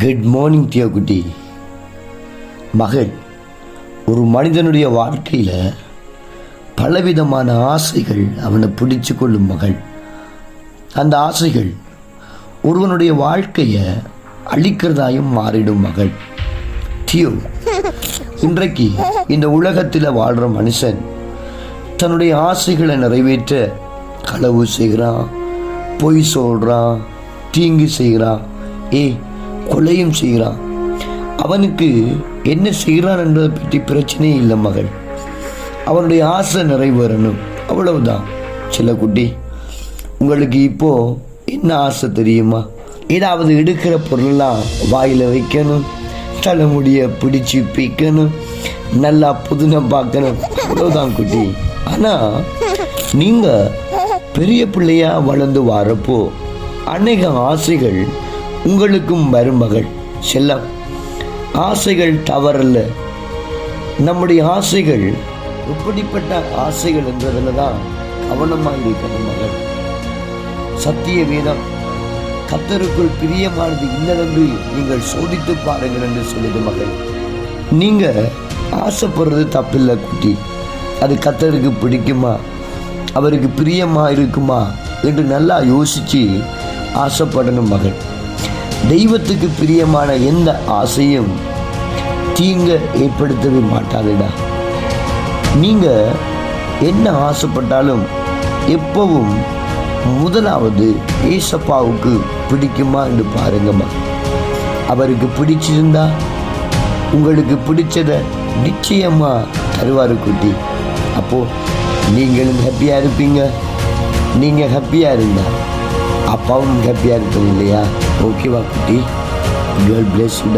Good morning deo குட்டி. மகள், ஒரு மனிதனுடைய வாழ்க்கையில் பலவிதமான ஆசைகள் அவனை பிடிச்சு கொள்ளும் மகள். அந்த ஆசைகள் ஒருவனுடைய வாழ்க்கையை அழிக்கிறதாயும் மாறிடும் மகள். டியோ, இன்றைக்கு இந்த உலகத்தில் வாழ்கிற மனுஷன் தன்னுடைய ஆசைகளை நிறைவேற்ற களவு செய்கிறான், பொய் சொல்கிறான், தீங்கு செய்கிறான், கொலையும் செய்கிறான். அவனுக்கு என்ன செய்கிறான் என்பதை பற்றி பிரச்சனையே இல்லை மகள். அவனுடைய ஆசை நிறைவேறணும், அவ்வளவுதான். சில குட்டி, உங்களுக்கு இப்போ என்ன ஆசை தெரியுமா? ஏதாவது எடுக்கிற பொருளெல்லாம் வாயில் வைக்கணும், தலைமுடியை பிடிச்சி பிக்கணும், நல்லா புதுனை பார்க்கணும், அவ்வளவுதான் குட்டி. ஆனால் நீங்கள் பெரிய பிள்ளையா வளர்ந்து வரப்போ அநேக ஆசைகள் உங்களுக்கும் வரும் மகள். செல்லம், ஆசைகள் தவறல்ல. நம்முடைய ஆசைகள் எப்படிப்பட்ட ஆசைகள் என்றதில் தான் கவனமாக இருக்கணும் மகள். சத்திய வேதம் கர்த்தருக்குள் பிரியமானது இன்னதென்று நீங்கள் சோதித்து பாருங்கள் என்று சொல்லுது மகள். நீங்கள் ஆசைப்படுறது தப்பில்லை குட்டி. அது கர்த்தருக்கு பிடிக்குமா, அவருக்கு பிரியமா இருக்குமா என்று நல்லா யோசித்து ஆசைப்படணும் மகள். தெய்வத்துக்கு பிரியமான எந்த ஆசையும் தீங்க ஏற்படுத்தவே மாட்டாதுடா. நீங்கள் என்ன ஆசைப்பட்டாலும் எப்பவும் முதலாவது ஏசப்பாவுக்கு பிடிக்குமா என்று பாருங்கம்மா. அவருக்கு பிடிச்சிருந்தா உங்களுக்கு பிடிச்சதை நிச்சயமா தருவாரு குட்டி. அப்போது நீங்களும் ஹாப்பியாக இருப்பீங்க. நீங்கள் ஹாப்பியாக இருந்தா அப்பாவும் ஹாப்பியாக இருப்பீங்க இல்லையா? ஓகேவா குட்டி? God bless you.